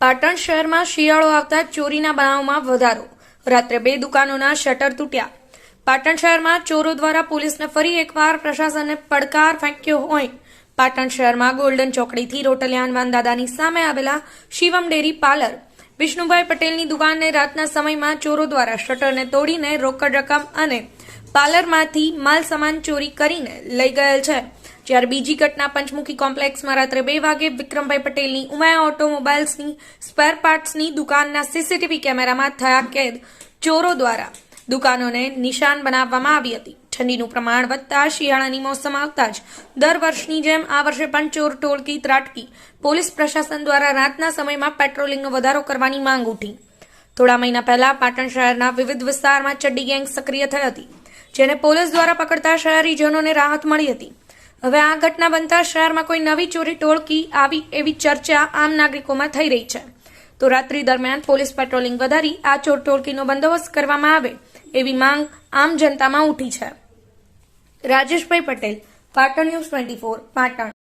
પાટણ શહેરમાં શિયાળો આવતા ચોરીના બનાવમાં વધારો. રાત્રે 2 દુકાનોના શટર તૂટ્યા. પાટણ શહેરમાં ચોરો દ્વારા પોલીસને ફરી એકવાર પ્રશાસને પડકાર ફેંક્યો હોય. પાટણ શહેરમાં ગોલ્ડન ચોકડીથી રોટલિયાન વાનદાદાની સામે આવેલા શિવમ ડેરી પાર્લર વિષ્ણુભાઈ પટેલની દુકાનને રાતના સમયમાં ચોરો દ્વારા શટરને તોડીને રોકડ રકમ અને પાર્લરમાંથી માલ સામાન ચોરી કરીને લઈ ગયેલ છે. જ્યારે બીજી ઘટના પંચમુખી કોમ્પ્લેક્સમાં રાત્રે 2 વાગે વિક્રમભાઈ પટેલની ઉમાયા ઓટોમોબાઇલ્સની સ્પેર પાર્ટ્સની દુકાનના સીસીટીવી કેમેરામાં થયા કેદ. ચોરો દ્વારા દુકાનોને નિશાન બનાવવામાં આવી હતી. ઠંડીનું પ્રમાણ વધતા શિયાળાની મોસમ આવતા જ દર વર્ષની જેમ આ વર્ષે પણ ચોર ટોળકી ત્રાટકી. પોલીસ પ્રશાસન દ્વારા રાતના સમયમાં પેટ્રોલિંગનો વધારો કરવાની માંગ ઉઠી. થોડા મહિના પહેલા પાટણ શહેરના વિવિધ વિસ્તારમાં ચડ્ડી ગેંગ સક્રિય થઈ હતી, જેને પોલીસ દ્વારા પકડતા શહેરીજનોને રાહત મળી હતી. હવે આ ઘટના બનતા શહેરમાં કોઈ નવી ચોરી ટોળકી આવી એવી ચર્ચા આમ નાગરિકોમાં થઈ રહી છે. તો રાત્રિ દરમિયાન પોલીસ પેટ્રોલિંગ વધારી આ ચોર ટોળકીનો બંદોબસ્ત કરવામાં આવે એવી માંગ આમ જનતામાં ઉઠી છે. રાજેશભાઈ પટેલ, પાટણ ન્યૂઝ 24, પાટણ.